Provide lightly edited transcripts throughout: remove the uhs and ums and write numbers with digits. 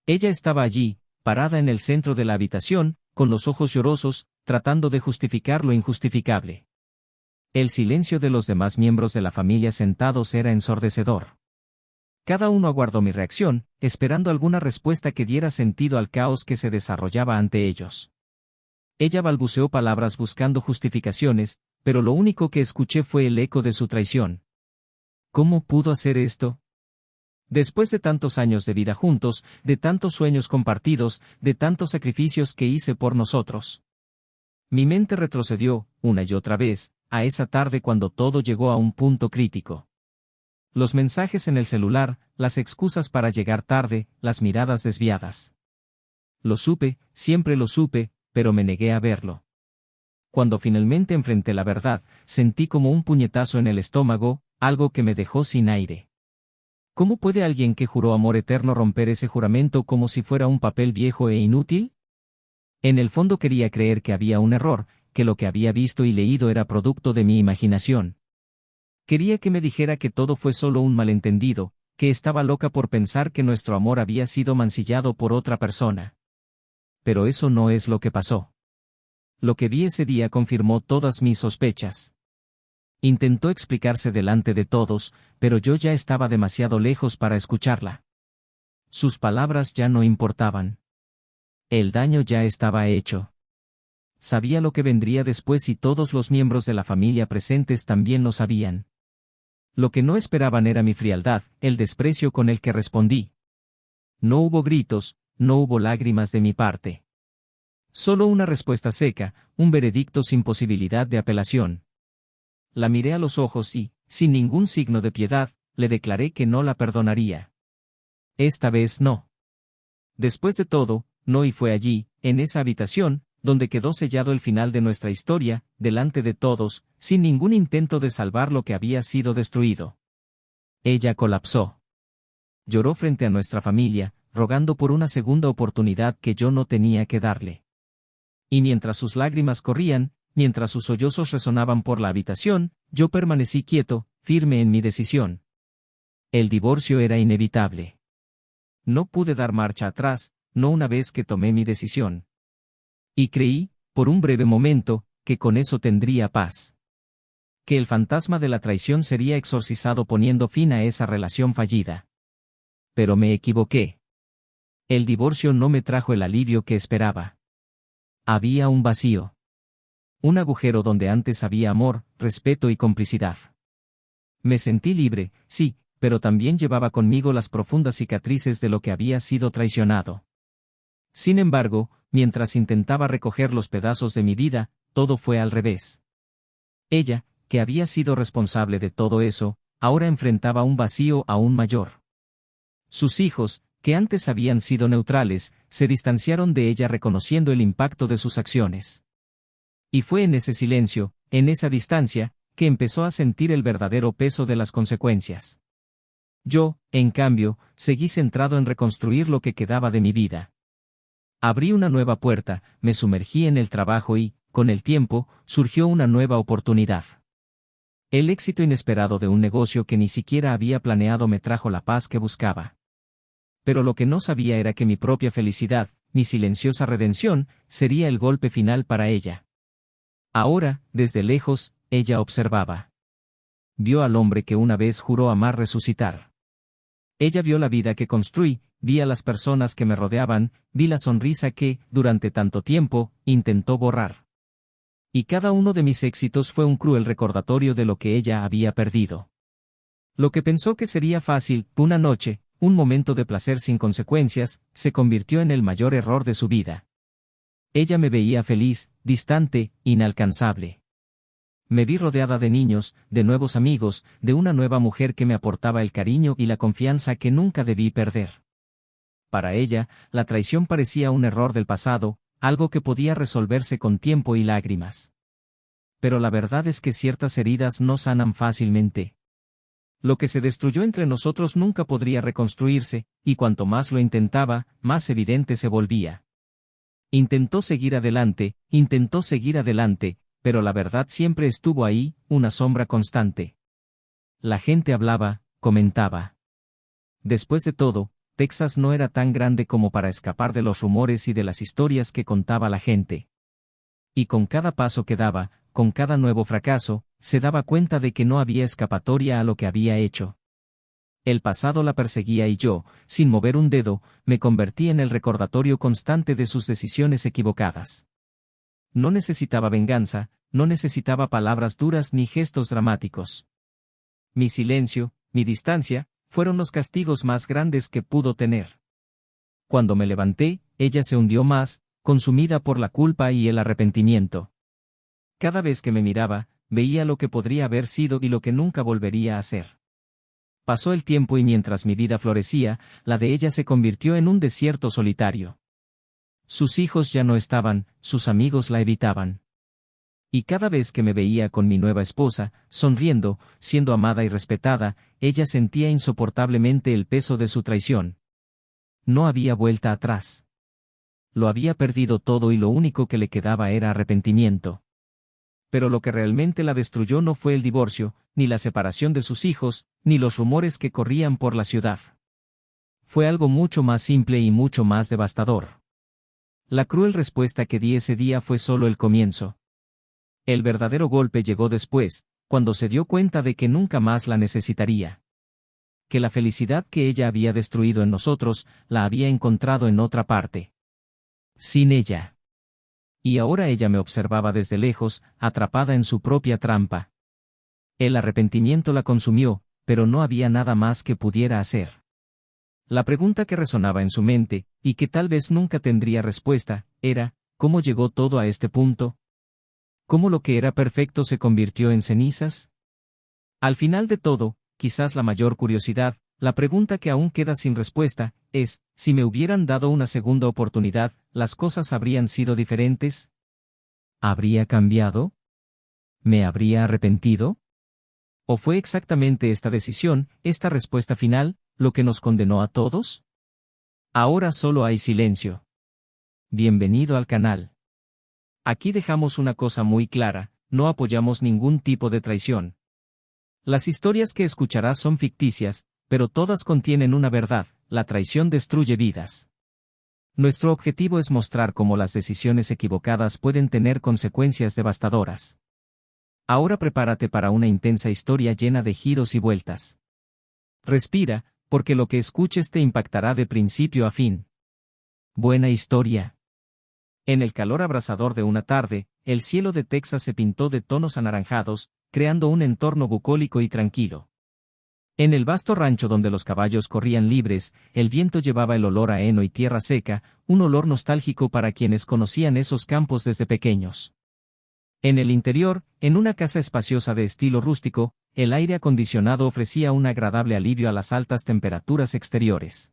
Ella estaba allí, parada en el centro de la habitación, con los ojos llorosos, tratando de justificar lo injustificable. El silencio de los demás miembros de la familia sentados era ensordecedor. Cada uno aguardó mi reacción, esperando alguna respuesta que diera sentido al caos que se desarrollaba ante ellos. Ella balbuceó palabras buscando justificaciones, pero lo único que escuché fue el eco de su traición. ¿Cómo pudo hacer esto? Después de tantos años de vida juntos, de tantos sueños compartidos, de tantos sacrificios que hice por nosotros. Mi mente retrocedió, una y otra vez, a esa tarde cuando todo llegó a un punto crítico. Los mensajes en el celular, las excusas para llegar tarde, las miradas desviadas. Lo supe, siempre lo supe, pero me negué a verlo. Cuando finalmente enfrenté la verdad, sentí como un puñetazo en el estómago, algo que me dejó sin aire. ¿Cómo puede alguien que juró amor eterno romper ese juramento como si fuera un papel viejo e inútil? En el fondo quería creer que había un error, que lo que había visto y leído era producto de mi imaginación. Quería que me dijera que todo fue solo un malentendido, que estaba loca por pensar que nuestro amor había sido mancillado por otra persona. Pero eso no es lo que pasó. Lo que vi ese día confirmó todas mis sospechas. Intentó explicarse delante de todos, pero yo ya estaba demasiado lejos para escucharla. Sus palabras ya no importaban. El daño ya estaba hecho. Sabía lo que vendría después y todos los miembros de la familia presentes también lo sabían. Lo que no esperaban era mi frialdad, el desprecio con el que respondí. No hubo gritos, no hubo lágrimas de mi parte. Solo una respuesta seca, un veredicto sin posibilidad de apelación. La miré a los ojos y, sin ningún signo de piedad, le declaré que no la perdonaría. Esta vez no. Después de todo, no y fue allí, en esa habitación, donde quedó sellado el final de nuestra historia, delante de todos, sin ningún intento de salvar lo que había sido destruido. Ella colapsó. Lloró frente a nuestra familia, rogando por una segunda oportunidad que yo no tenía que darle. Y mientras sus lágrimas corrían, mientras sus sollozos resonaban por la habitación, yo permanecí quieto, firme en mi decisión. El divorcio era inevitable. No pude dar marcha atrás, no una vez que tomé mi decisión. Y creí, por un breve momento, que con eso tendría paz. Que el fantasma de la traición sería exorcizado poniendo fin a esa relación fallida. Pero me equivoqué. El divorcio no me trajo el alivio que esperaba. Había un vacío. Un agujero donde antes había amor, respeto y complicidad. Me sentí libre, sí, pero también llevaba conmigo las profundas cicatrices de lo que había sido traicionado. Sin embargo, mientras intentaba recoger los pedazos de mi vida, todo fue al revés. Ella, que había sido responsable de todo eso, ahora enfrentaba un vacío aún mayor. Sus hijos, que antes habían sido neutrales, se distanciaron de ella reconociendo el impacto de sus acciones. Y fue en ese silencio, en esa distancia, que empezó a sentir el verdadero peso de las consecuencias. Yo, en cambio, seguí centrado en reconstruir lo que quedaba de mi vida. Abrí una nueva puerta, me sumergí en el trabajo y, con el tiempo, surgió una nueva oportunidad. El éxito inesperado de un negocio que ni siquiera había planeado me trajo la paz que buscaba. Pero lo que no sabía era que mi propia felicidad, mi silenciosa redención, sería el golpe final para ella. Ahora, desde lejos, ella observaba. Vio al hombre que una vez juró amar resucitar. Ella vio la vida que construí, vi a las personas que me rodeaban, vi la sonrisa que, durante tanto tiempo, intentó borrar. Y cada uno de mis éxitos fue un cruel recordatorio de lo que ella había perdido. Lo que pensó que sería fácil, una noche, un momento de placer sin consecuencias, se convirtió en el mayor error de su vida. Ella me veía feliz, distante, inalcanzable. Me vi rodeada de niños, de nuevos amigos, de una nueva mujer que me aportaba el cariño y la confianza que nunca debí perder. Para ella, la traición parecía un error del pasado, algo que podía resolverse con tiempo y lágrimas. Pero la verdad es que ciertas heridas no sanan fácilmente. Lo que se destruyó entre nosotros nunca podría reconstruirse, y cuanto más lo intentaba, más evidente se volvía. Intentó seguir adelante, pero la verdad siempre estuvo ahí, una sombra constante. La gente hablaba, comentaba. Después de todo, Texas no era tan grande como para escapar de los rumores y de las historias que contaba la gente. Y con cada paso que daba, con cada nuevo fracaso, se daba cuenta de que no había escapatoria a lo que había hecho. El pasado la perseguía y yo, sin mover un dedo, me convertí en el recordatorio constante de sus decisiones equivocadas. No necesitaba venganza, no necesitaba palabras duras ni gestos dramáticos. Mi silencio, mi distancia, fueron los castigos más grandes que pudo tener. Cuando me levanté, ella se hundió más, consumida por la culpa y el arrepentimiento. Cada vez que me miraba, veía lo que podría haber sido y lo que nunca volvería a ser. Pasó el tiempo y mientras mi vida florecía, la de ella se convirtió en un desierto solitario. Sus hijos ya no estaban, sus amigos la evitaban. Y cada vez que me veía con mi nueva esposa, sonriendo, siendo amada y respetada, ella sentía insoportablemente el peso de su traición. No había vuelta atrás. Lo había perdido todo y lo único que le quedaba era arrepentimiento. Pero lo que realmente la destruyó no fue el divorcio, ni la separación de sus hijos, ni los rumores que corrían por la ciudad. Fue algo mucho más simple y mucho más devastador. La cruel respuesta que di ese día fue solo el comienzo. El verdadero golpe llegó después, cuando se dio cuenta de que nunca más la necesitaría. Que la felicidad que ella había destruido en nosotros, la había encontrado en otra parte. Sin ella. Y ahora ella me observaba desde lejos, atrapada en su propia trampa. El arrepentimiento la consumió, pero no había nada más que pudiera hacer. La pregunta que resonaba en su mente, y que tal vez nunca tendría respuesta, era, ¿cómo llegó todo a este punto? ¿Cómo lo que era perfecto se convirtió en cenizas? Al final de todo, quizás la mayor curiosidad, la pregunta que aún queda sin respuesta, es, si me hubieran dado una segunda oportunidad, ¿las cosas habrían sido diferentes? ¿Habría cambiado? ¿Me habría arrepentido? ¿O fue exactamente esta decisión, esta respuesta final, lo que nos condenó a todos? Ahora solo hay silencio. Bienvenido al canal. Aquí dejamos una cosa muy clara, no apoyamos ningún tipo de traición. Las historias que escucharás son ficticias, pero todas contienen una verdad: la traición destruye vidas. Nuestro objetivo es mostrar cómo las decisiones equivocadas pueden tener consecuencias devastadoras. Ahora prepárate para una intensa historia llena de giros y vueltas. Respira, porque lo que escuches te impactará de principio a fin. Buena historia. En el calor abrasador de una tarde, el cielo de Texas se pintó de tonos anaranjados, creando un entorno bucólico y tranquilo. En el vasto rancho donde los caballos corrían libres, el viento llevaba el olor a heno y tierra seca, un olor nostálgico para quienes conocían esos campos desde pequeños. En el interior, en una casa espaciosa de estilo rústico, el aire acondicionado ofrecía un agradable alivio a las altas temperaturas exteriores.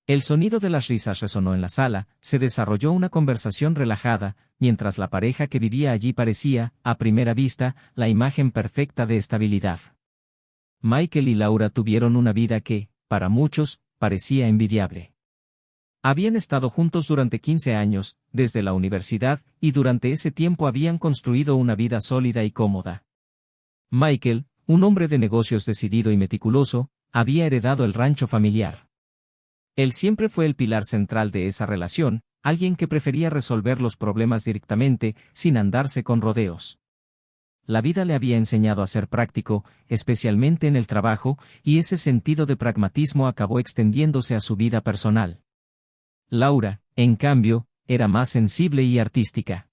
El sonido de las risas resonó en la sala, se desarrolló una conversación relajada, mientras la pareja que vivía allí parecía, a primera vista, la imagen perfecta de estabilidad. Michael y Laura tuvieron una vida que, para muchos, parecía envidiable. Habían estado juntos durante 15 años, desde la universidad, y durante ese tiempo habían construido una vida sólida y cómoda. Michael, un hombre de negocios decidido y meticuloso, había heredado el rancho familiar. Él siempre fue el pilar central de esa relación, alguien que prefería resolver los problemas directamente, sin andarse con rodeos. La vida le había enseñado a ser práctico, especialmente en el trabajo, y ese sentido de pragmatismo acabó extendiéndose a su vida personal. Laura, en cambio, era más sensible y artística.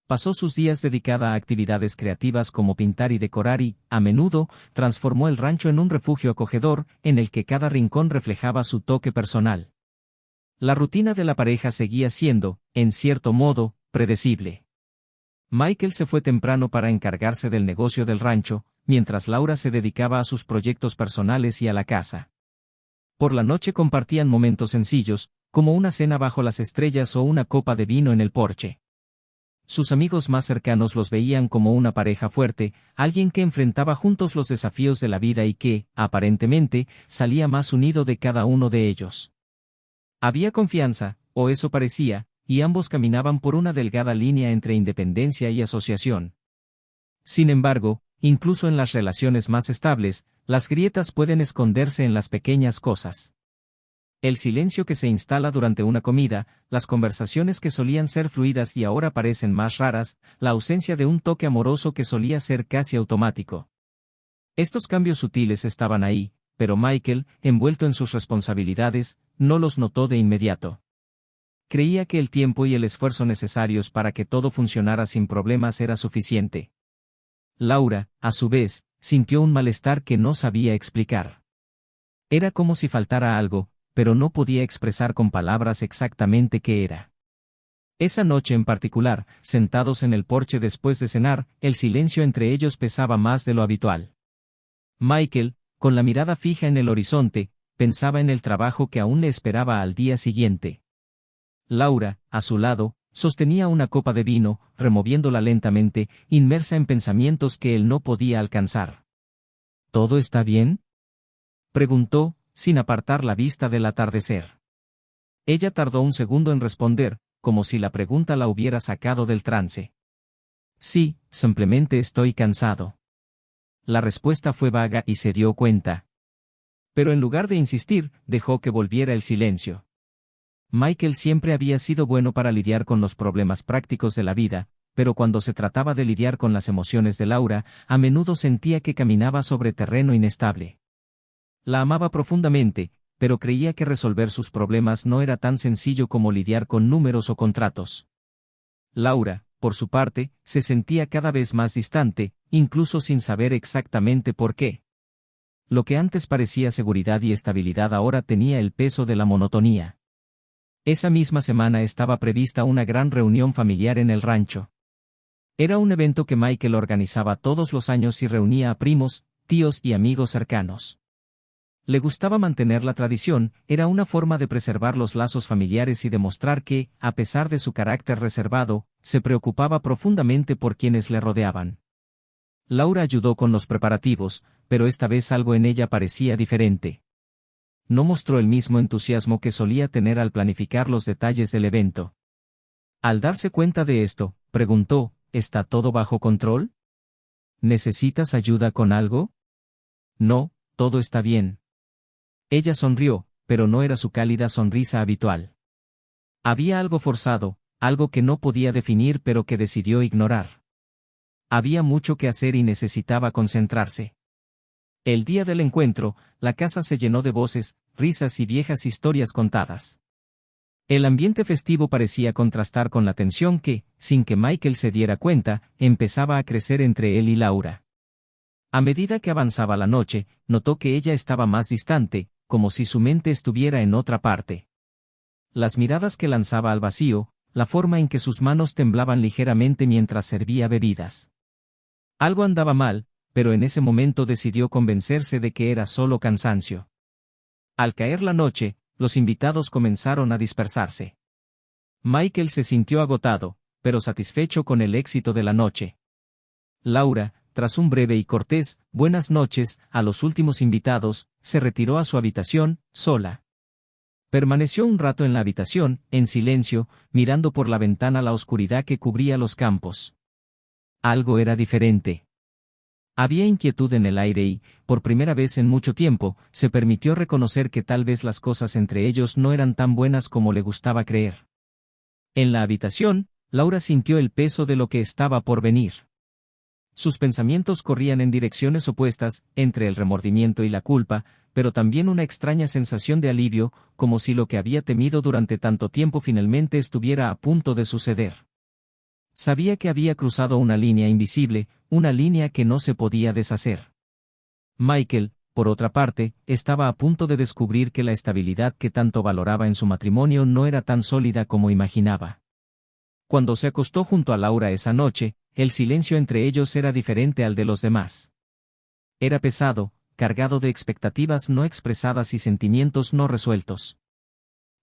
Pasó sus días dedicada a actividades creativas como pintar y decorar y, a menudo, transformó el rancho en un refugio acogedor, en el que cada rincón reflejaba su toque personal. La rutina de la pareja seguía siendo, en cierto modo, predecible. Michael se fue temprano para encargarse del negocio del rancho, mientras Laura se dedicaba a sus proyectos personales y a la casa. Por la noche compartían momentos sencillos, como una cena bajo las estrellas o una copa de vino en el porche. Sus amigos más cercanos los veían como una pareja fuerte, alguien que enfrentaba juntos los desafíos de la vida y que, aparentemente, salía más unido de cada uno de ellos. Había confianza, o eso parecía, y ambos caminaban por una delgada línea entre independencia y asociación. Sin embargo, incluso en las relaciones más estables, las grietas pueden esconderse en las pequeñas cosas. El silencio que se instala durante una comida, las conversaciones que solían ser fluidas y ahora parecen más raras, la ausencia de un toque amoroso que solía ser casi automático. Estos cambios sutiles estaban ahí, pero Michael, envuelto en sus responsabilidades, no los notó de inmediato. Creía que el tiempo y el esfuerzo necesarios para que todo funcionara sin problemas era suficiente. Laura, a su vez, sintió un malestar que no sabía explicar. Era como si faltara algo, pero no podía expresar con palabras exactamente qué era. Esa noche en particular, sentados en el porche después de cenar, el silencio entre ellos pesaba más de lo habitual. Michael, con la mirada fija en el horizonte, pensaba en el trabajo que aún le esperaba al día siguiente. Laura, a su lado, sostenía una copa de vino, removiéndola lentamente, inmersa en pensamientos que él no podía alcanzar. ¿Todo está bien?, preguntó, sin apartar la vista del atardecer. Ella tardó un segundo en responder, como si la pregunta la hubiera sacado del trance. Sí, simplemente estoy cansado. La respuesta fue vaga y se dio cuenta. Pero en lugar de insistir, dejó que volviera el silencio. Michael siempre había sido bueno para lidiar con los problemas prácticos de la vida, pero cuando se trataba de lidiar con las emociones de Laura, a menudo sentía que caminaba sobre terreno inestable. La amaba profundamente, pero creía que resolver sus problemas no era tan sencillo como lidiar con números o contratos. Laura, por su parte, se sentía cada vez más distante, incluso sin saber exactamente por qué. Lo que antes parecía seguridad y estabilidad ahora tenía el peso de la monotonía. Esa misma semana estaba prevista una gran reunión familiar en el rancho. Era un evento que Michael organizaba todos los años y reunía a primos, tíos y amigos cercanos. Le gustaba mantener la tradición, era una forma de preservar los lazos familiares y demostrar que, a pesar de su carácter reservado, se preocupaba profundamente por quienes le rodeaban. Laura ayudó con los preparativos, pero esta vez algo en ella parecía diferente. No mostró el mismo entusiasmo que solía tener al planificar los detalles del evento. Al darse cuenta de esto, preguntó, ¿está todo bajo control? ¿Necesitas ayuda con algo? No, todo está bien. Ella sonrió, pero no era su cálida sonrisa habitual. Había algo forzado, algo que no podía definir pero que decidió ignorar. Había mucho que hacer y necesitaba concentrarse. El día del encuentro, la casa se llenó de voces, risas y viejas historias contadas. El ambiente festivo parecía contrastar con la tensión que, sin que Michael se diera cuenta, empezaba a crecer entre él y Laura. A medida que avanzaba la noche, notó que ella estaba más distante, como si su mente estuviera en otra parte. Las miradas que lanzaba al vacío, la forma en que sus manos temblaban ligeramente mientras servía bebidas. Algo andaba mal, pero en ese momento decidió convencerse de que era solo cansancio. Al caer la noche, los invitados comenzaron a dispersarse. Michael se sintió agotado, pero satisfecho con el éxito de la noche. Laura, tras un breve y cortés «buenas noches» a los últimos invitados, se retiró a su habitación, sola. Permaneció un rato en la habitación, en silencio, mirando por la ventana la oscuridad que cubría los campos. Algo era diferente. Había inquietud en el aire y, por primera vez en mucho tiempo, se permitió reconocer que tal vez las cosas entre ellos no eran tan buenas como le gustaba creer. En la habitación, Laura sintió el peso de lo que estaba por venir. Sus pensamientos corrían en direcciones opuestas, entre el remordimiento y la culpa, pero también una extraña sensación de alivio, como si lo que había temido durante tanto tiempo finalmente estuviera a punto de suceder. Sabía que había cruzado una línea invisible, una línea que no se podía deshacer. Michael, por otra parte, estaba a punto de descubrir que la estabilidad que tanto valoraba en su matrimonio no era tan sólida como imaginaba. Cuando se acostó junto a Laura esa noche, el silencio entre ellos era diferente al de los demás. Era pesado, cargado de expectativas no expresadas y sentimientos no resueltos.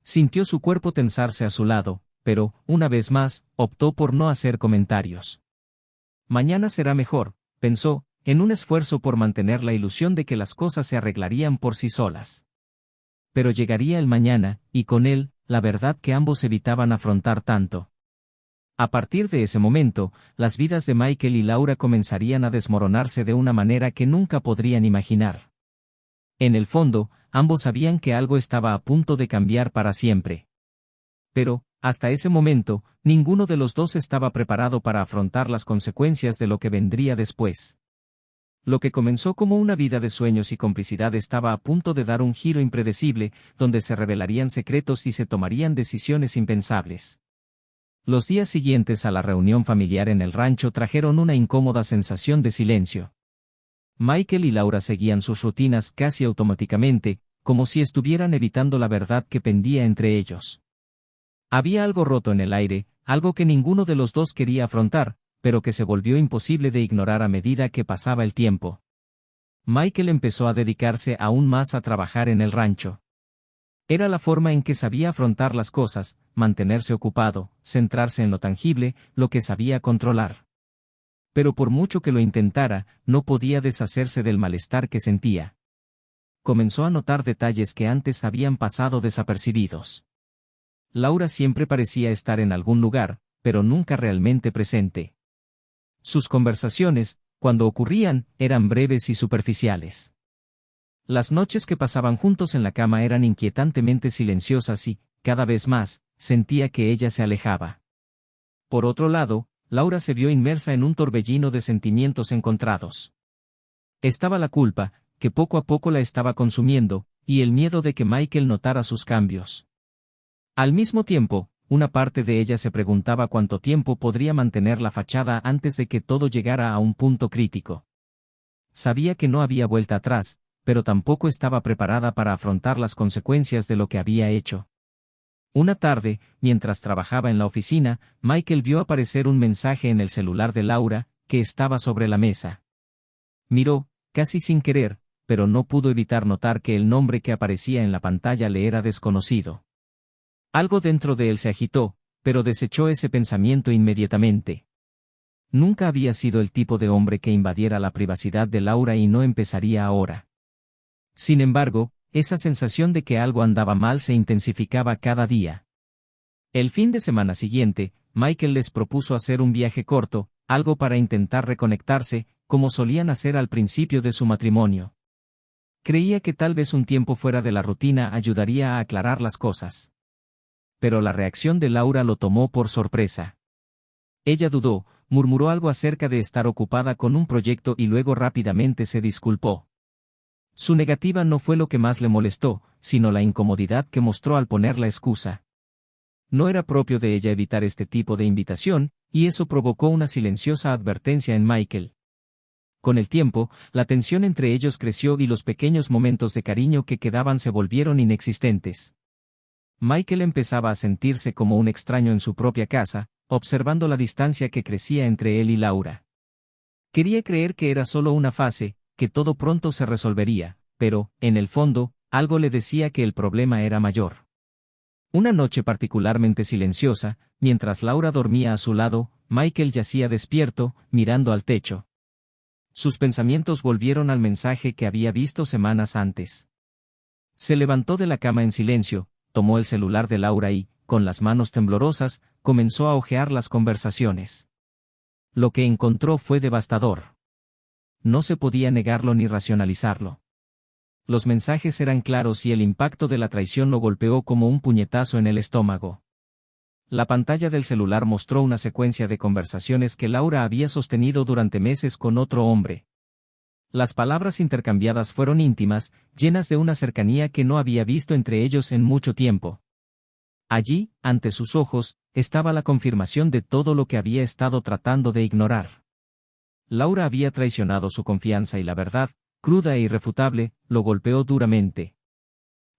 Sintió su cuerpo tensarse a su lado, pero, una vez más, optó por no hacer comentarios. Mañana será mejor, pensó, en un esfuerzo por mantener la ilusión de que las cosas se arreglarían por sí solas. Pero llegaría el mañana, y con él, la verdad que ambos evitaban afrontar tanto. A partir de ese momento, las vidas de Michael y Laura comenzarían a desmoronarse de una manera que nunca podrían imaginar. En el fondo, ambos sabían que algo estaba a punto de cambiar para siempre. Pero, hasta ese momento, ninguno de los dos estaba preparado para afrontar las consecuencias de lo que vendría después. Lo que comenzó como una vida de sueños y complicidad estaba a punto de dar un giro impredecible, donde se revelarían secretos y se tomarían decisiones impensables. Los días siguientes a la reunión familiar en el rancho trajeron una incómoda sensación de silencio. Michael y Laura seguían sus rutinas casi automáticamente, como si estuvieran evitando la verdad que pendía entre ellos. Había algo roto en el aire, algo que ninguno de los dos quería afrontar, pero que se volvió imposible de ignorar a medida que pasaba el tiempo. Michael empezó a dedicarse aún más a trabajar en el rancho. Era la forma en que sabía afrontar las cosas, mantenerse ocupado, centrarse en lo tangible, lo que sabía controlar. Pero por mucho que lo intentara, no podía deshacerse del malestar que sentía. Comenzó a notar detalles que antes habían pasado desapercibidos. Laura siempre parecía estar en algún lugar, pero nunca realmente presente. Sus conversaciones, cuando ocurrían, eran breves y superficiales. Las noches que pasaban juntos en la cama eran inquietantemente silenciosas y, cada vez más, sentía que ella se alejaba. Por otro lado, Laura se vio inmersa en un torbellino de sentimientos encontrados. Estaba la culpa, que poco a poco la estaba consumiendo, y el miedo de que Michael notara sus cambios. Al mismo tiempo, una parte de ella se preguntaba cuánto tiempo podría mantener la fachada antes de que todo llegara a un punto crítico. Sabía que no había vuelta atrás, pero tampoco estaba preparada para afrontar las consecuencias de lo que había hecho. Una tarde, mientras trabajaba en la oficina, Michael vio aparecer un mensaje en el celular de Laura, que estaba sobre la mesa. Miró, casi sin querer, pero no pudo evitar notar que el nombre que aparecía en la pantalla le era desconocido. Algo dentro de él se agitó, pero desechó ese pensamiento inmediatamente. Nunca había sido el tipo de hombre que invadiera la privacidad de Laura y no empezaría ahora. Sin embargo, esa sensación de que algo andaba mal se intensificaba cada día. El fin de semana siguiente, Michael les propuso hacer un viaje corto, algo para intentar reconectarse, como solían hacer al principio de su matrimonio. Creía que tal vez un tiempo fuera de la rutina ayudaría a aclarar las cosas. Pero la reacción de Laura lo tomó por sorpresa. Ella dudó, murmuró algo acerca de estar ocupada con un proyecto y luego rápidamente se disculpó. Su negativa no fue lo que más le molestó, sino la incomodidad que mostró al poner la excusa. No era propio de ella evitar este tipo de invitación, y eso provocó una silenciosa advertencia en Michael. Con el tiempo, la tensión entre ellos creció y los pequeños momentos de cariño que quedaban se volvieron inexistentes. Michael empezaba a sentirse como un extraño en su propia casa, observando la distancia que crecía entre él y Laura. Quería creer que era solo una fase, que todo pronto se resolvería, pero, en el fondo, algo le decía que el problema era mayor. Una noche particularmente silenciosa, mientras Laura dormía a su lado, Michael yacía despierto, mirando al techo. Sus pensamientos volvieron al mensaje que había visto semanas antes. Se levantó de la cama en silencio, tomó el celular de Laura y, con las manos temblorosas, comenzó a hojear las conversaciones. Lo que encontró fue devastador. No se podía negarlo ni racionalizarlo. Los mensajes eran claros y el impacto de la traición lo golpeó como un puñetazo en el estómago. La pantalla del celular mostró una secuencia de conversaciones que Laura había sostenido durante meses con otro hombre. Las palabras intercambiadas fueron íntimas, llenas de una cercanía que no había visto entre ellos en mucho tiempo. Allí, ante sus ojos, estaba la confirmación de todo lo que había estado tratando de ignorar. Laura había traicionado su confianza y la verdad, cruda e irrefutable, lo golpeó duramente.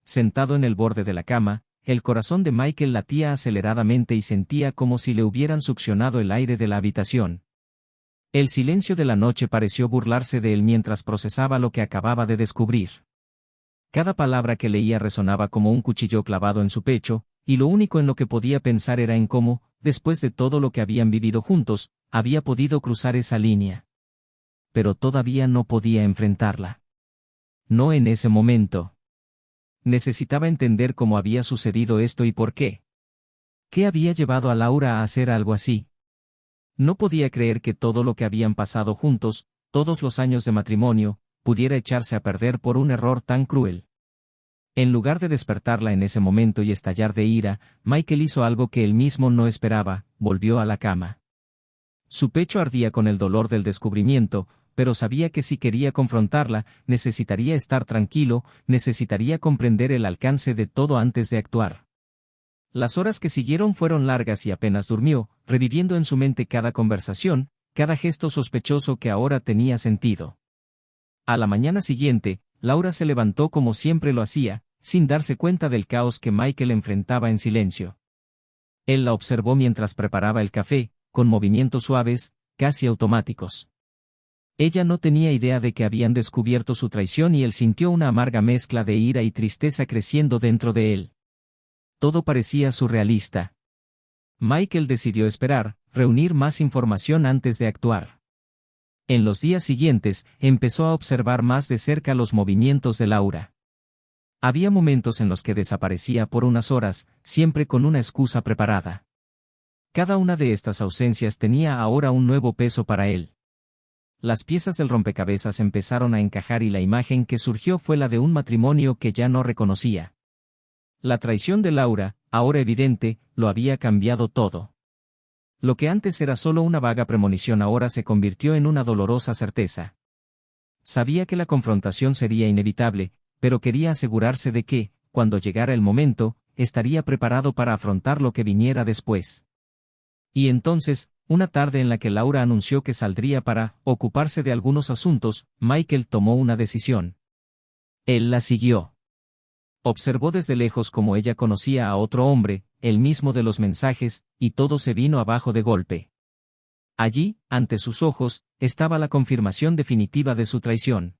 Sentado en el borde de la cama, el corazón de Michael latía aceleradamente y sentía como si le hubieran succionado el aire de la habitación. El silencio de la noche pareció burlarse de él mientras procesaba lo que acababa de descubrir. Cada palabra que leía resonaba como un cuchillo clavado en su pecho, y lo único en lo que podía pensar era en cómo, después de todo lo que habían vivido juntos, había podido cruzar esa línea. Pero todavía no podía enfrentarla. No en ese momento. Necesitaba entender cómo había sucedido esto y por qué. ¿Qué había llevado a Laura a hacer algo así? No podía creer que todo lo que habían pasado juntos, todos los años de matrimonio, pudiera echarse a perder por un error tan cruel. En lugar de despertarla en ese momento y estallar de ira, Michael hizo algo que él mismo no esperaba, volvió a la cama. Su pecho ardía con el dolor del descubrimiento, pero sabía que si quería confrontarla, necesitaría estar tranquilo, necesitaría comprender el alcance de todo antes de actuar. Las horas que siguieron fueron largas y apenas durmió, reviviendo en su mente cada conversación, cada gesto sospechoso que ahora tenía sentido. A la mañana siguiente, Laura se levantó como siempre lo hacía, sin darse cuenta del caos que Michael enfrentaba en silencio. Él la observó mientras preparaba el café, con movimientos suaves, casi automáticos. Ella no tenía idea de que habían descubierto su traición y él sintió una amarga mezcla de ira y tristeza creciendo dentro de él. Todo parecía surrealista. Michael decidió esperar, reunir más información antes de actuar. En los días siguientes, empezó a observar más de cerca los movimientos de Laura. Había momentos en los que desaparecía por unas horas, siempre con una excusa preparada. Cada una de estas ausencias tenía ahora un nuevo peso para él. Las piezas del rompecabezas empezaron a encajar y la imagen que surgió fue la de un matrimonio que ya no reconocía. La traición de Laura, ahora evidente, lo había cambiado todo. Lo que antes era solo una vaga premonición ahora se convirtió en una dolorosa certeza. Sabía que la confrontación sería inevitable, pero quería asegurarse de que, cuando llegara el momento, estaría preparado para afrontar lo que viniera después. Y entonces, una tarde en la que Laura anunció que saldría para ocuparse de algunos asuntos, Michael tomó una decisión. Él la siguió. Observó desde lejos cómo ella conocía a otro hombre, el mismo de los mensajes, y todo se vino abajo de golpe. Allí, ante sus ojos, estaba la confirmación definitiva de su traición.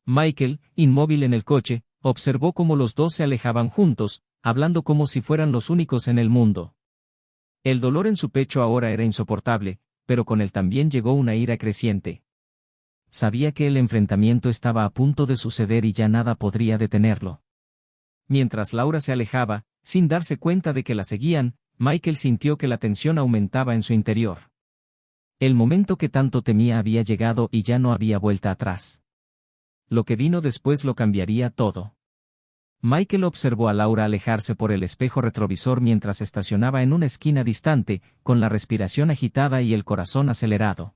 Michael, inmóvil en el coche, observó cómo los dos se alejaban juntos, hablando como si fueran los únicos en el mundo. El dolor en su pecho ahora era insoportable, pero con él también llegó una ira creciente. Sabía que el enfrentamiento estaba a punto de suceder y ya nada podría detenerlo. Mientras Laura se alejaba, sin darse cuenta de que la seguían, Michael sintió que la tensión aumentaba en su interior. El momento que tanto temía había llegado y ya no había vuelta atrás. Lo que vino después lo cambiaría todo. Michael observó a Laura alejarse por el espejo retrovisor mientras estacionaba en una esquina distante, con la respiración agitada y el corazón acelerado.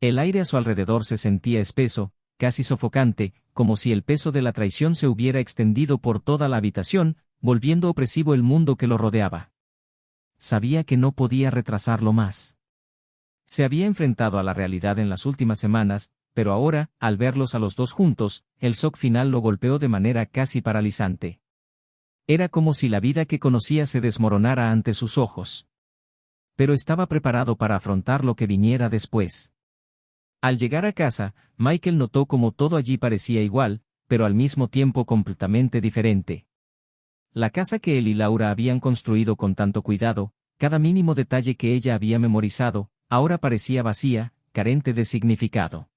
El aire a su alrededor se sentía espeso, casi sofocante, como si el peso de la traición se hubiera extendido por toda la habitación, volviendo opresivo el mundo que lo rodeaba. Sabía que no podía retrasarlo más. Se había enfrentado a la realidad en las últimas semanas, pero ahora, al verlos a los dos juntos, el shock final lo golpeó de manera casi paralizante. Era como si la vida que conocía se desmoronara ante sus ojos. Pero estaba preparado para afrontar lo que viniera después. Al llegar a casa, Michael notó cómo todo allí parecía igual, pero al mismo tiempo completamente diferente. La casa que él y Laura habían construido con tanto cuidado, cada mínimo detalle que ella había memorizado, ahora parecía vacía, carente de significado.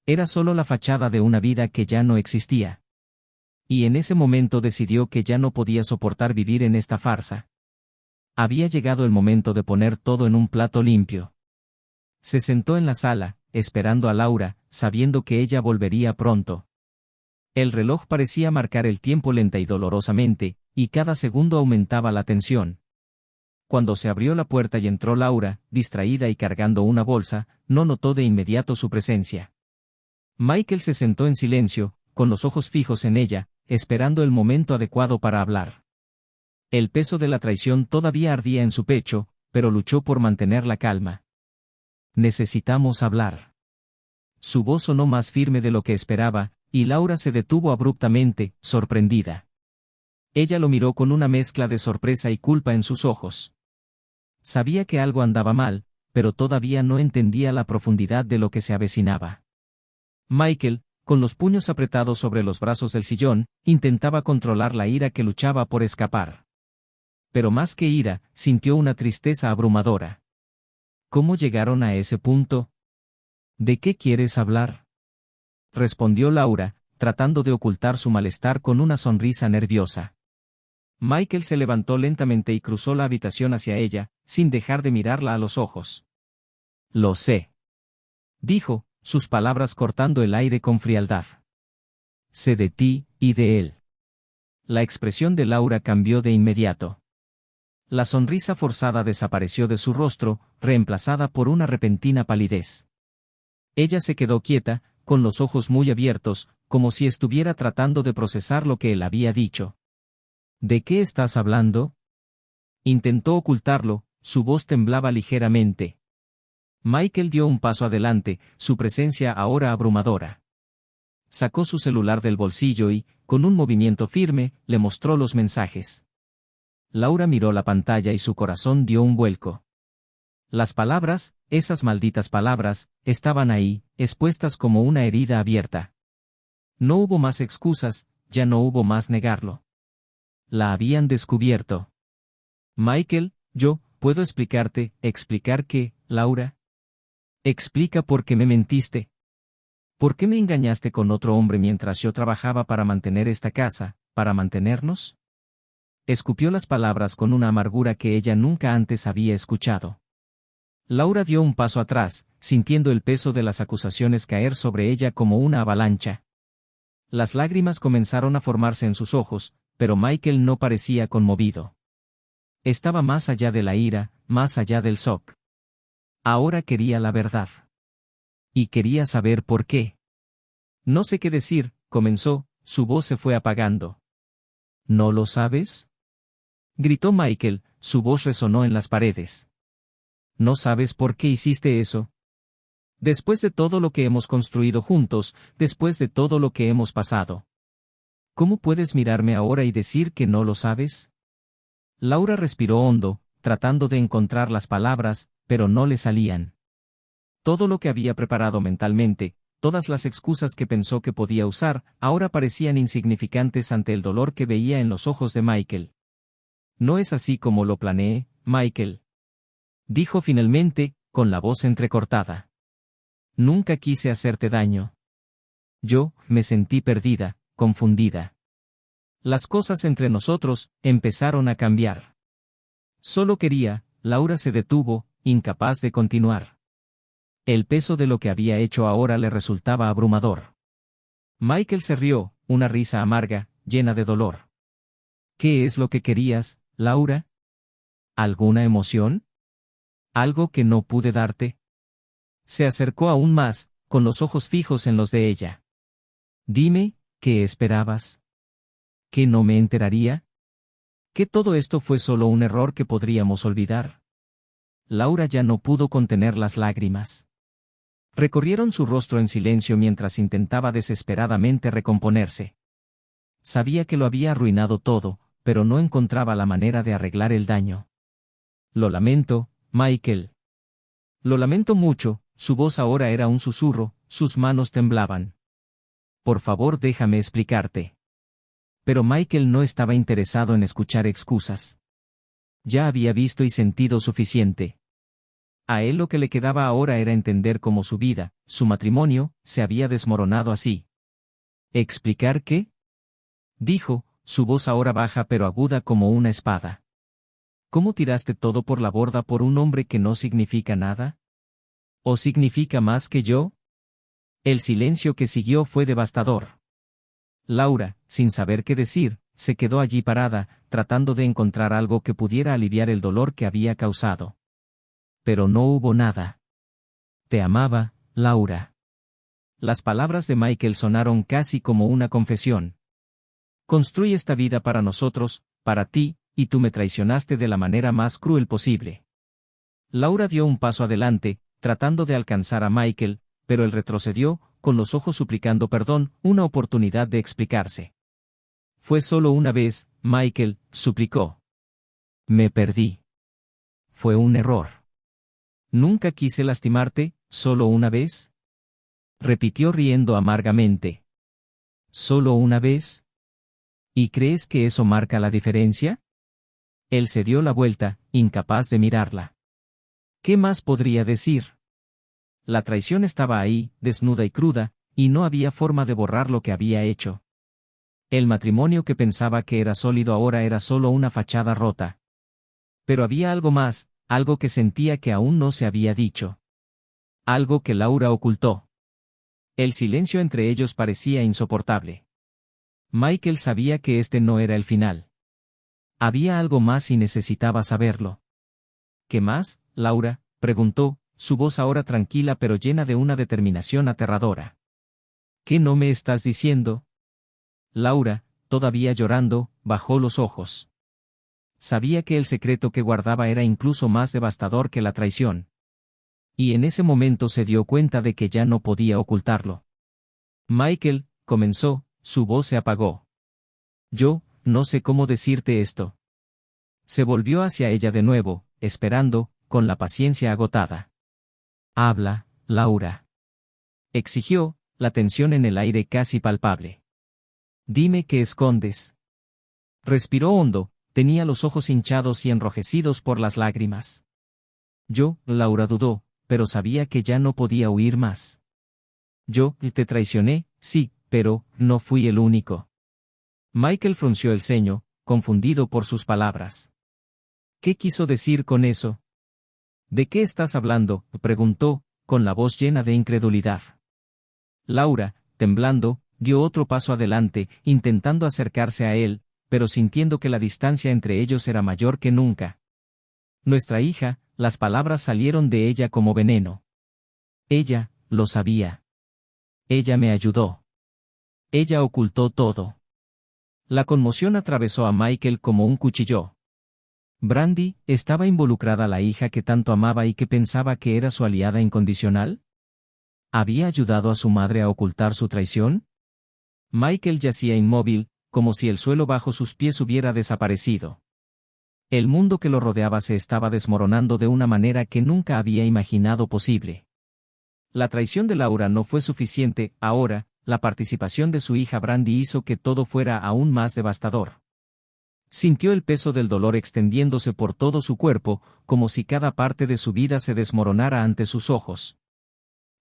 Era solo la fachada de una vida que ya no existía. Y en ese momento decidió que ya no podía soportar vivir en esta farsa. Había llegado el momento de poner todo en un plato limpio. Se sentó en la sala, esperando a Laura, sabiendo que ella volvería pronto. El reloj parecía marcar el tiempo lenta y dolorosamente, y cada segundo aumentaba la tensión. Cuando se abrió la puerta y entró Laura, distraída y cargando una bolsa, no notó de inmediato su presencia. Michael se sentó en silencio, con los ojos fijos en ella, esperando el momento adecuado para hablar. El peso de la traición todavía ardía en su pecho, pero luchó por mantener la calma. Necesitamos hablar. Su voz sonó más firme de lo que esperaba, y Laura se detuvo abruptamente, sorprendida. Ella lo miró con una mezcla de sorpresa y culpa en sus ojos. Sabía que algo andaba mal, pero todavía no entendía la profundidad de lo que se avecinaba. Michael, con los puños apretados sobre los brazos del sillón, intentaba controlar la ira que luchaba por escapar. Pero más que ira, sintió una tristeza abrumadora. ¿Cómo llegaron a ese punto? ¿De qué quieres hablar?, respondió Laura, tratando de ocultar su malestar con una sonrisa nerviosa. Michael se levantó lentamente y cruzó la habitación hacia ella, sin dejar de mirarla a los ojos. Lo sé, dijo, sus palabras cortando el aire con frialdad. Sé de ti, y de él. La expresión de Laura cambió de inmediato. La sonrisa forzada desapareció de su rostro, reemplazada por una repentina palidez. Ella se quedó quieta, con los ojos muy abiertos, como si estuviera tratando de procesar lo que él había dicho. ¿De qué estás hablando? Intentó ocultarlo, su voz temblaba ligeramente. Michael dio un paso adelante, su presencia ahora abrumadora. Sacó su celular del bolsillo y, con un movimiento firme, le mostró los mensajes. Laura miró la pantalla y su corazón dio un vuelco. Las palabras, esas malditas palabras, estaban ahí, expuestas como una herida abierta. No hubo más excusas, ya no hubo más negarlo. La habían descubierto. Michael, ¿puedo explicarte, explicar qué, Laura? Explica por qué me mentiste. ¿Por qué me engañaste con otro hombre mientras yo trabajaba para mantener esta casa, para mantenernos? Escupió las palabras con una amargura que ella nunca antes había escuchado. Laura dio un paso atrás, sintiendo el peso de las acusaciones caer sobre ella como una avalancha. Las lágrimas comenzaron a formarse en sus ojos, pero Michael no parecía conmovido. Estaba más allá de la ira, más allá del shock. Ahora quería la verdad. Y quería saber por qué. No sé qué decir, comenzó, su voz se fue apagando. ¿No lo sabes? Gritó Michael, su voz resonó en las paredes. ¿No sabes por qué hiciste eso? Después de todo lo que hemos construido juntos, después de todo lo que hemos pasado. ¿Cómo puedes mirarme ahora y decir que no lo sabes? Laura respiró hondo, tratando de encontrar las palabras, pero no le salían. Todo lo que había preparado mentalmente, todas las excusas que pensó que podía usar, ahora parecían insignificantes ante el dolor que veía en los ojos de Michael. No es así como lo planeé, Michael. Dijo finalmente, con la voz entrecortada. Nunca quise hacerte daño. Yo, me sentí perdida, confundida. Las cosas entre nosotros, empezaron a cambiar. Solo quería, Laura se detuvo, incapaz de continuar. El peso de lo que había hecho ahora le resultaba abrumador. Michael se rió, una risa amarga, llena de dolor. ¿Qué es lo que querías, Laura? ¿Alguna emoción? ¿Algo que no pude darte? Se acercó aún más, con los ojos fijos en los de ella. Dime, ¿qué esperabas? ¿Que no me enteraría? ¿Que todo esto fue solo un error que podríamos olvidar? Laura ya no pudo contener las lágrimas. Recorrieron su rostro en silencio mientras intentaba desesperadamente recomponerse. Sabía que lo había arruinado todo, pero no encontraba la manera de arreglar el daño. Lo lamento, Michael. Lo lamento mucho, su voz ahora era un susurro, sus manos temblaban. Por favor, déjame explicarte. Pero Michael no estaba interesado en escuchar excusas. Ya había visto y sentido suficiente. A él lo que le quedaba ahora era entender cómo su vida, su matrimonio, se había desmoronado así. ¿Explicar qué? Dijo, su voz ahora baja pero aguda como una espada. ¿Cómo tiraste todo por la borda por un hombre que no significa nada? ¿O significa más que yo? El silencio que siguió fue devastador. Laura, sin saber qué decir, se quedó allí parada, tratando de encontrar algo que pudiera aliviar el dolor que había causado. Pero no hubo nada. Te amaba, Laura. Las palabras de Michael sonaron casi como una confesión. Construí esta vida para nosotros, para ti, y tú me traicionaste de la manera más cruel posible. Laura dio un paso adelante, tratando de alcanzar a Michael, pero él retrocedió, con los ojos suplicando perdón, una oportunidad de explicarse. Fue solo una vez, Michael, suplicó. Me perdí. Fue un error. Nunca quise lastimarte, ¿solo una vez? Repitió riendo amargamente. ¿Solo una vez? ¿Y crees que eso marca la diferencia? Él se dio la vuelta, incapaz de mirarla. ¿Qué más podría decir? La traición estaba ahí, desnuda y cruda, y no había forma de borrar lo que había hecho. El matrimonio que pensaba que era sólido ahora era solo una fachada rota. Pero había algo más, algo que sentía que aún no se había dicho. Algo que Laura ocultó. El silencio entre ellos parecía insoportable. Michael sabía que este no era el final. Había algo más y necesitaba saberlo. ¿Qué más, Laura?, preguntó, su voz ahora tranquila pero llena de una determinación aterradora. ¿Qué no me estás diciendo? Laura, todavía llorando, bajó los ojos. Sabía que el secreto que guardaba era incluso más devastador que la traición. Y en ese momento se dio cuenta de que ya no podía ocultarlo. Michael, comenzó, su voz se apagó. Yo, no sé cómo decirte esto. Se volvió hacia ella de nuevo, esperando, con la paciencia agotada. Habla, Laura. Exigió, la tensión en el aire casi palpable. Dime qué escondes. Respiró hondo, tenía los ojos hinchados y enrojecidos por las lágrimas. Laura dudó, pero sabía que ya no podía huir más. Yo te traicioné, sí, pero no fui el único. Michael frunció el ceño, confundido por sus palabras. ¿Qué quiso decir con eso? ¿De qué estás hablando?, preguntó, con la voz llena de incredulidad. Laura, temblando, dio otro paso adelante, intentando acercarse a él, pero sintiendo que la distancia entre ellos era mayor que nunca. Nuestra hija, las palabras salieron de ella como veneno. Ella, lo sabía. Ella me ayudó. Ella ocultó todo. La conmoción atravesó a Michael como un cuchillo. ¿Brandy, estaba involucrada la hija que tanto amaba y que pensaba que era su aliada incondicional? ¿Había ayudado a su madre a ocultar su traición? Michael yacía inmóvil, como si el suelo bajo sus pies hubiera desaparecido. El mundo que lo rodeaba se estaba desmoronando de una manera que nunca había imaginado posible. La traición de Laura no fue suficiente, ahora, la participación de su hija Brandy hizo que todo fuera aún más devastador. Sintió el peso del dolor extendiéndose por todo su cuerpo, como si cada parte de su vida se desmoronara ante sus ojos.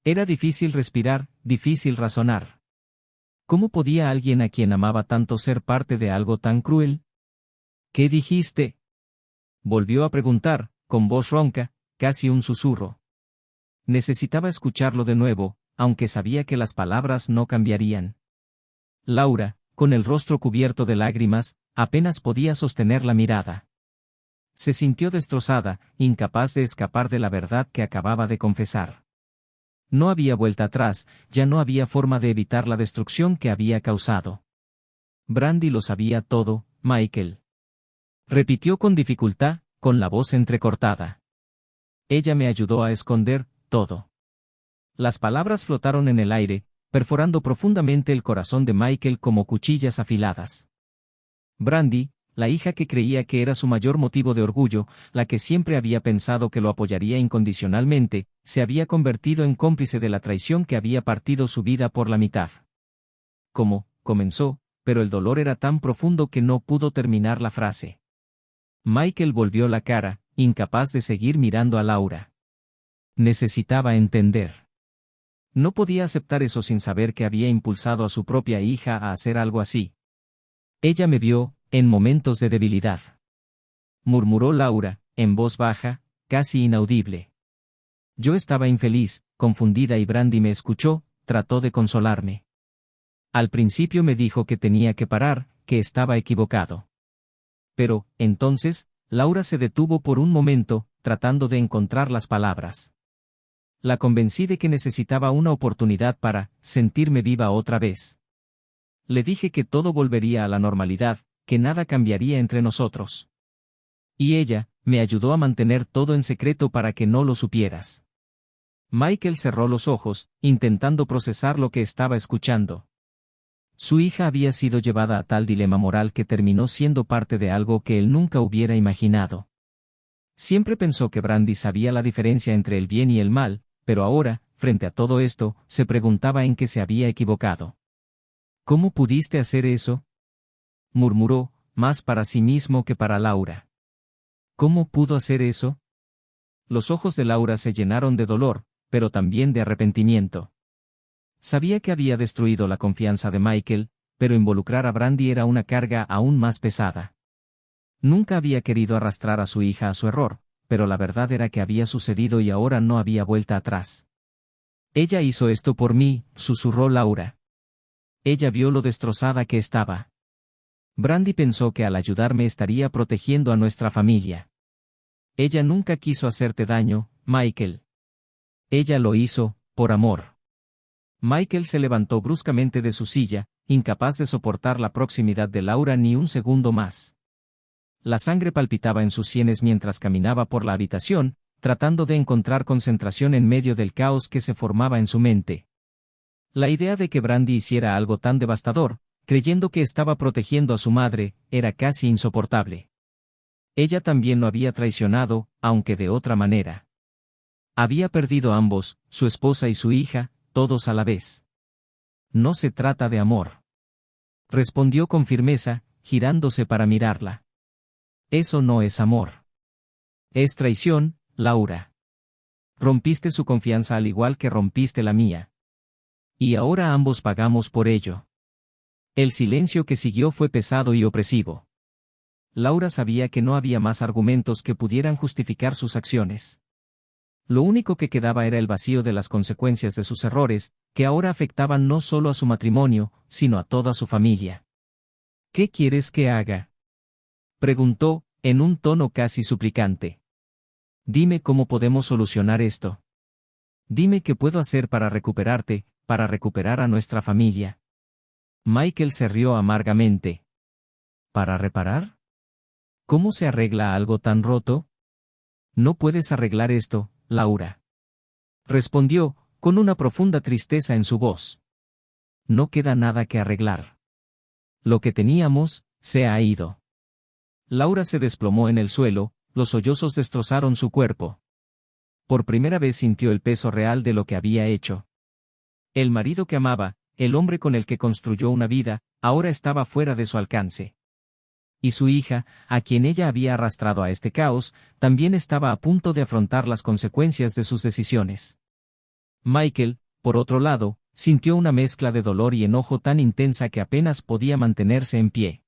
Era difícil respirar, difícil razonar. ¿Cómo podía alguien a quien amaba tanto ser parte de algo tan cruel? ¿Qué dijiste?, volvió a preguntar, con voz ronca, casi un susurro. Necesitaba escucharlo de nuevo, aunque sabía que las palabras no cambiarían. Laura, con el rostro cubierto de lágrimas, apenas podía sostener la mirada. Se sintió destrozada, incapaz de escapar de la verdad que acababa de confesar. No había vuelta atrás, ya no había forma de evitar la destrucción que había causado. Brandy lo sabía todo, Michael. Repitió con dificultad, con la voz entrecortada. Ella me ayudó a esconder todo. Las palabras flotaron en el aire, perforando profundamente el corazón de Michael como cuchillas afiladas. Brandy, la hija que creía que era su mayor motivo de orgullo, la que siempre había pensado que lo apoyaría incondicionalmente, se había convertido en cómplice de la traición que había partido su vida por la mitad. ¿Cómo?, comenzó, pero el dolor era tan profundo que no pudo terminar la frase. Michael volvió la cara, incapaz de seguir mirando a Laura. Necesitaba entender. No podía aceptar eso sin saber que había impulsado a su propia hija a hacer algo así. Ella me vio, en momentos de debilidad. Murmuró Laura, en voz baja, casi inaudible. Yo estaba infeliz, confundida y Brandy me escuchó, trató de consolarme. Al principio me dijo que tenía que parar, que estaba equivocado. Pero, entonces, Laura se detuvo por un momento, tratando de encontrar las palabras. La convencí de que necesitaba una oportunidad para sentirme viva otra vez. Le dije que todo volvería a la normalidad, que nada cambiaría entre nosotros. Y ella, me ayudó a mantener todo en secreto para que no lo supieras. Michael cerró los ojos, intentando procesar lo que estaba escuchando. Su hija había sido llevada a tal dilema moral que terminó siendo parte de algo que él nunca hubiera imaginado. Siempre pensó que Brandy sabía la diferencia entre el bien y el mal, pero ahora, frente a todo esto, se preguntaba en qué se había equivocado. ¿Cómo pudiste hacer eso?, murmuró, más para sí mismo que para Laura. ¿Cómo pudo hacer eso? Los ojos de Laura se llenaron de dolor, pero también de arrepentimiento. Sabía que había destruido la confianza de Michael, pero involucrar a Brandy era una carga aún más pesada. Nunca había querido arrastrar a su hija a su error, pero la verdad era que había sucedido y ahora no había vuelta atrás. Ella hizo esto por mí, susurró Laura. Ella vio lo destrozada que estaba. Brandy pensó que al ayudarme estaría protegiendo a nuestra familia. Ella nunca quiso hacerte daño, Michael. Ella lo hizo, por amor. Michael se levantó bruscamente de su silla, incapaz de soportar la proximidad de Laura ni un segundo más. La sangre palpitaba en sus sienes mientras caminaba por la habitación, tratando de encontrar concentración en medio del caos que se formaba en su mente. La idea de que Brandy hiciera algo tan devastador, creyendo que estaba protegiendo a su madre, era casi insoportable. Ella también lo había traicionado, aunque de otra manera. Había perdido a ambos, su esposa y su hija, todos a la vez. No se trata de amor. Respondió con firmeza, girándose para mirarla. Eso no es amor. Es traición, Laura. Rompiste su confianza al igual que rompiste la mía. Y ahora ambos pagamos por ello. El silencio que siguió fue pesado y opresivo. Laura sabía que no había más argumentos que pudieran justificar sus acciones. Lo único que quedaba era el vacío de las consecuencias de sus errores, que ahora afectaban no solo a su matrimonio, sino a toda su familia. ¿Qué quieres que haga?, preguntó, en un tono casi suplicante. Dime cómo podemos solucionar esto. Dime qué puedo hacer para recuperarte, para recuperar a nuestra familia. Michael se rió amargamente. ¿Para reparar? ¿Cómo se arregla algo tan roto? No puedes arreglar esto, Laura. Respondió, con una profunda tristeza en su voz. No queda nada que arreglar. Lo que teníamos, se ha ido. Laura se desplomó en el suelo, los sollozos destrozaron su cuerpo. Por primera vez sintió el peso real de lo que había hecho. El marido que amaba, el hombre con el que construyó una vida, ahora estaba fuera de su alcance. Y su hija, a quien ella había arrastrado a este caos, también estaba a punto de afrontar las consecuencias de sus decisiones. Michael, por otro lado, sintió una mezcla de dolor y enojo tan intensa que apenas podía mantenerse en pie.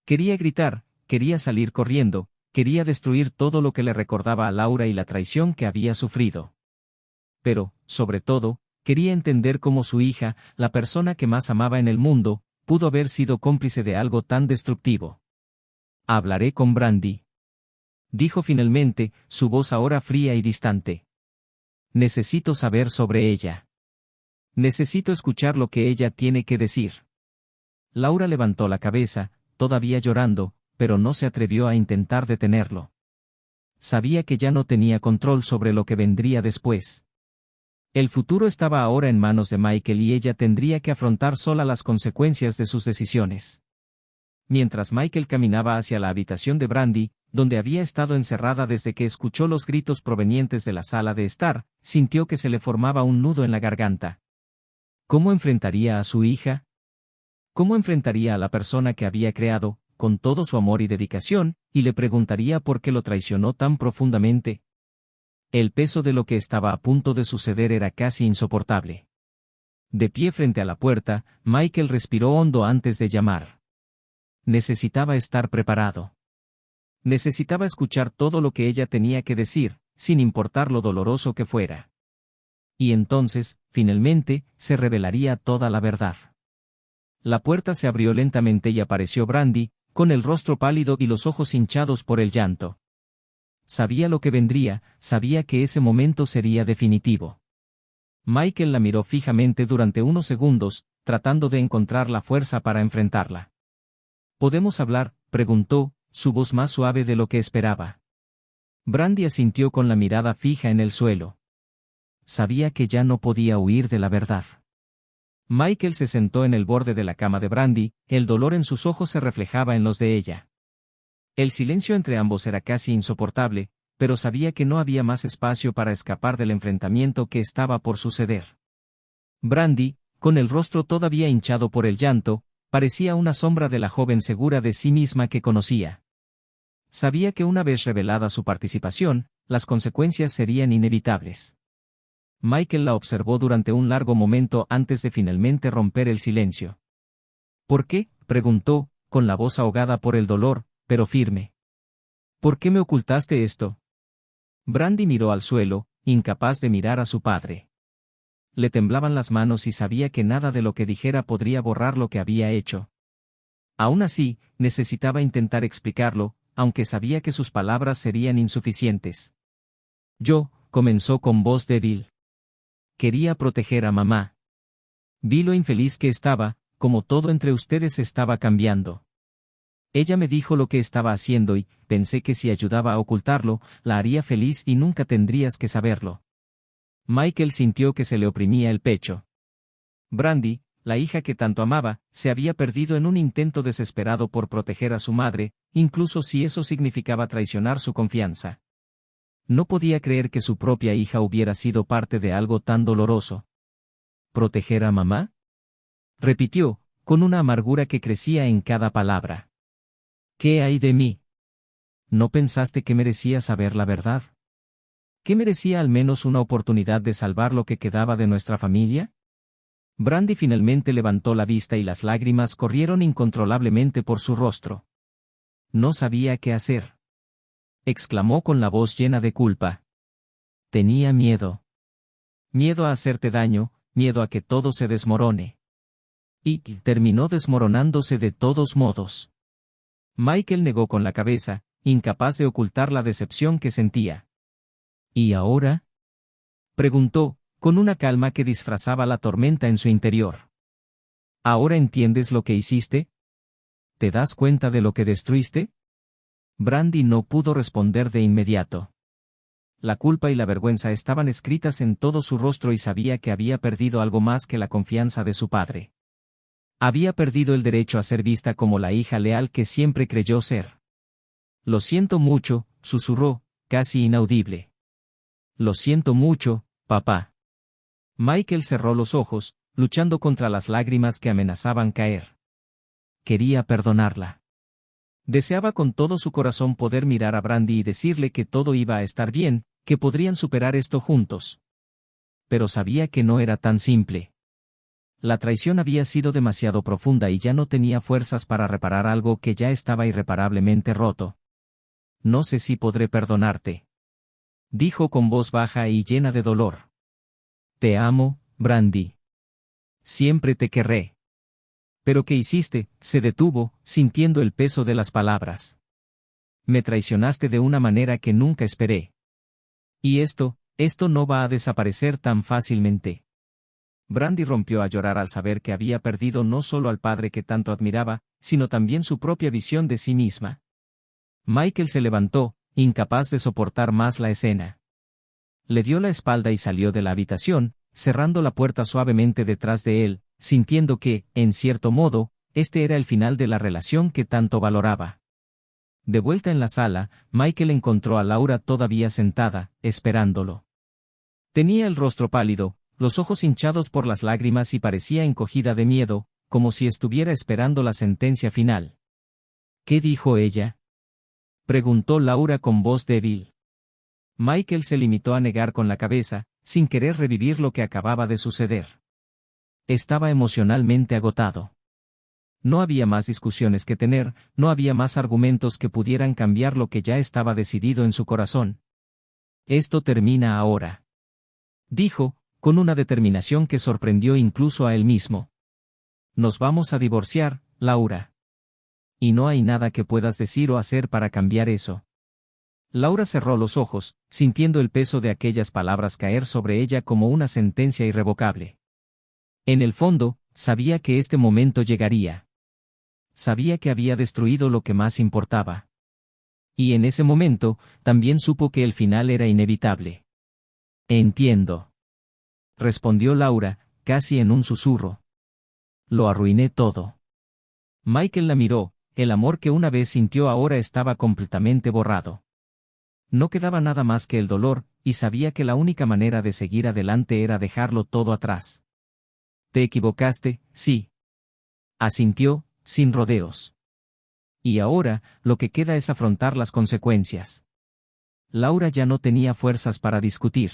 Quería gritar, quería salir corriendo, quería destruir todo lo que le recordaba a Laura y la traición que había sufrido. Pero, sobre todo, quería entender cómo su hija, la persona que más amaba en el mundo, pudo haber sido cómplice de algo tan destructivo. Hablaré con Brandy, dijo finalmente, su voz ahora fría y distante. Necesito saber sobre ella. Necesito escuchar lo que ella tiene que decir. Laura levantó la cabeza, todavía llorando, pero no se atrevió a intentar detenerlo. Sabía que ya no tenía control sobre lo que vendría después. El futuro estaba ahora en manos de Michael y ella tendría que afrontar sola las consecuencias de sus decisiones. Mientras Michael caminaba hacia la habitación de Brandy, donde había estado encerrada desde que escuchó los gritos provenientes de la sala de estar, sintió que se le formaba un nudo en la garganta. ¿Cómo enfrentaría a su hija? ¿Cómo enfrentaría a la persona que había creado, con todo su amor y dedicación, y le preguntaría por qué lo traicionó tan profundamente? El peso de lo que estaba a punto de suceder era casi insoportable. De pie frente a la puerta, Michael respiró hondo antes de llamar. Necesitaba estar preparado. Necesitaba escuchar todo lo que ella tenía que decir, sin importar lo doloroso que fuera. Y entonces, finalmente, se revelaría toda la verdad. La puerta se abrió lentamente y apareció Brandy, con el rostro pálido y los ojos hinchados por el llanto. Sabía lo que vendría, sabía que ese momento sería definitivo. Michael la miró fijamente durante unos segundos, tratando de encontrar la fuerza para enfrentarla. ¿Podemos hablar?, preguntó, su voz más suave de lo que esperaba. Brandy asintió con la mirada fija en el suelo. Sabía que ya no podía huir de la verdad. Michael se sentó en el borde de la cama de Brandy, el dolor en sus ojos se reflejaba en los de ella. El silencio entre ambos era casi insoportable, pero sabía que no había más espacio para escapar del enfrentamiento que estaba por suceder. Brandy, con el rostro todavía hinchado por el llanto, parecía una sombra de la joven segura de sí misma que conocía. Sabía que una vez revelada su participación, las consecuencias serían inevitables. Michael la observó durante un largo momento antes de finalmente romper el silencio. ¿Por qué?, preguntó, con la voz ahogada por el dolor, pero firme. ¿Por qué me ocultaste esto? Brandy miró al suelo, incapaz de mirar a su padre. Le temblaban las manos y sabía que nada de lo que dijera podría borrar lo que había hecho. Aún así, necesitaba intentar explicarlo, aunque sabía que sus palabras serían insuficientes. Comenzó con voz débil. Quería proteger a mamá. Vi lo infeliz que estaba, como todo entre ustedes estaba cambiando. Ella me dijo lo que estaba haciendo y pensé que si ayudaba a ocultarlo, la haría feliz y nunca tendrías que saberlo. Michael sintió que se le oprimía el pecho. Brandy, la hija que tanto amaba, se había perdido en un intento desesperado por proteger a su madre, incluso si eso significaba traicionar su confianza. No podía creer que su propia hija hubiera sido parte de algo tan doloroso. ¿Proteger a mamá? Repitió, con una amargura que crecía en cada palabra. ¿Qué hay de mí? ¿No pensaste que merecía saber la verdad? ¿Que merecía al menos una oportunidad de salvar lo que quedaba de nuestra familia? Brandy finalmente levantó la vista y las lágrimas corrieron incontrolablemente por su rostro. No sabía qué hacer. Exclamó con la voz llena de culpa. Tenía miedo. Miedo a hacerte daño, miedo a que todo se desmorone. Y terminó desmoronándose de todos modos. Michael negó con la cabeza, incapaz de ocultar la decepción que sentía. ¿Y ahora? Preguntó, con una calma que disfrazaba la tormenta en su interior. ¿Ahora entiendes lo que hiciste? ¿Te das cuenta de lo que destruiste? Brandy no pudo responder de inmediato. La culpa y la vergüenza estaban escritas en todo su rostro y sabía que había perdido algo más que la confianza de su padre. Había perdido el derecho a ser vista como la hija leal que siempre creyó ser. Lo siento mucho, susurró, casi inaudible. Lo siento mucho, papá. Michael cerró los ojos, luchando contra las lágrimas que amenazaban caer. Quería perdonarla. Deseaba con todo su corazón poder mirar a Brandy y decirle que todo iba a estar bien, que podrían superar esto juntos. Pero sabía que no era tan simple. La traición había sido demasiado profunda y ya no tenía fuerzas para reparar algo que ya estaba irreparablemente roto. No sé si podré perdonarte. Dijo con voz baja y llena de dolor. Te amo, Brandy. Siempre te querré. ¿Pero qué hiciste? Se detuvo, sintiendo el peso de las palabras. Me traicionaste de una manera que nunca esperé. Y esto no va a desaparecer tan fácilmente. Brandy rompió a llorar al saber que había perdido no solo al padre que tanto admiraba, sino también su propia visión de sí misma. Michael se levantó, incapaz de soportar más la escena. Le dio la espalda y salió de la habitación, cerrando la puerta suavemente detrás de él, sintiendo que, en cierto modo, este era el final de la relación que tanto valoraba. De vuelta en la sala, Michael encontró a Laura todavía sentada, esperándolo. Tenía el rostro pálido, los ojos hinchados por las lágrimas y parecía encogida de miedo, como si estuviera esperando la sentencia final. ¿Qué dijo ella? Preguntó Laura con voz débil. Michael se limitó a negar con la cabeza, sin querer revivir lo que acababa de suceder. Estaba emocionalmente agotado. No había más discusiones que tener, no había más argumentos que pudieran cambiar lo que ya estaba decidido en su corazón. Esto termina ahora. Dijo, con una determinación que sorprendió incluso a él mismo. Nos vamos a divorciar, Laura. Y no hay nada que puedas decir o hacer para cambiar eso. Laura cerró los ojos, sintiendo el peso de aquellas palabras caer sobre ella como una sentencia irrevocable. En el fondo, sabía que este momento llegaría. Sabía que había destruido lo que más importaba. Y en ese momento, también supo que el final era inevitable. Entiendo. Respondió Laura, casi en un susurro. Lo arruiné todo. Michael la miró, el amor que una vez sintió ahora estaba completamente borrado. No quedaba nada más que el dolor, y sabía que la única manera de seguir adelante era dejarlo todo atrás. Te equivocaste, sí. Asintió, sin rodeos. Y ahora, lo que queda es afrontar las consecuencias. Laura ya no tenía fuerzas para discutir.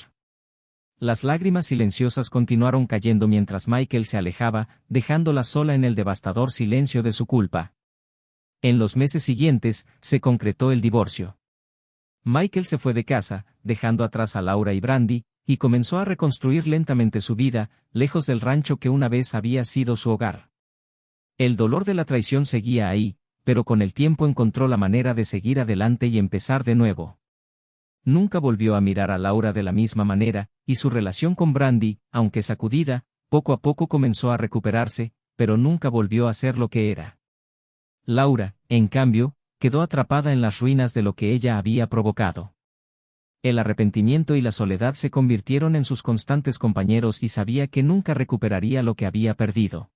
Las lágrimas silenciosas continuaron cayendo mientras Michael se alejaba, dejándola sola en el devastador silencio de su culpa. En los meses siguientes, se concretó el divorcio. Michael se fue de casa, dejando atrás a Laura y Brandy, y comenzó a reconstruir lentamente su vida, lejos del rancho que una vez había sido su hogar. El dolor de la traición seguía ahí, pero con el tiempo encontró la manera de seguir adelante y empezar de nuevo. Nunca volvió a mirar a Laura de la misma manera, y su relación con Brandy, aunque sacudida, poco a poco comenzó a recuperarse, pero nunca volvió a ser lo que era. Laura, en cambio, quedó atrapada en las ruinas de lo que ella había provocado. El arrepentimiento y la soledad se convirtieron en sus constantes compañeros y sabía que nunca recuperaría lo que había perdido.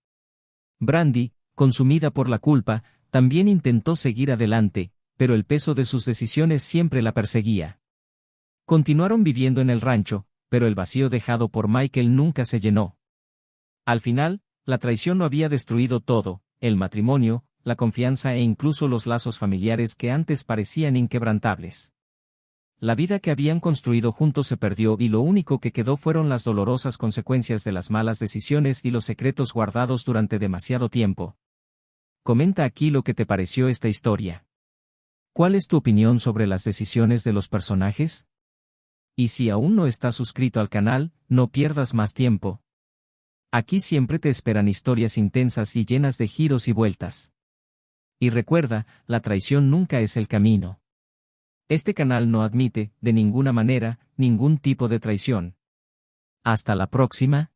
Brandy, consumida por la culpa, también intentó seguir adelante, pero el peso de sus decisiones siempre la perseguía. Continuaron viviendo en el rancho, pero el vacío dejado por Michael nunca se llenó. Al final, la traición lo había destruido todo, el matrimonio, la confianza e incluso los lazos familiares que antes parecían inquebrantables. La vida que habían construido juntos se perdió y lo único que quedó fueron las dolorosas consecuencias de las malas decisiones y los secretos guardados durante demasiado tiempo. Comenta aquí lo que te pareció esta historia. ¿Cuál es tu opinión sobre las decisiones de los personajes? Y si aún no estás suscrito al canal, no pierdas más tiempo. Aquí siempre te esperan historias intensas y llenas de giros y vueltas. Y recuerda, la traición nunca es el camino. Este canal no admite, de ninguna manera, ningún tipo de traición. Hasta la próxima.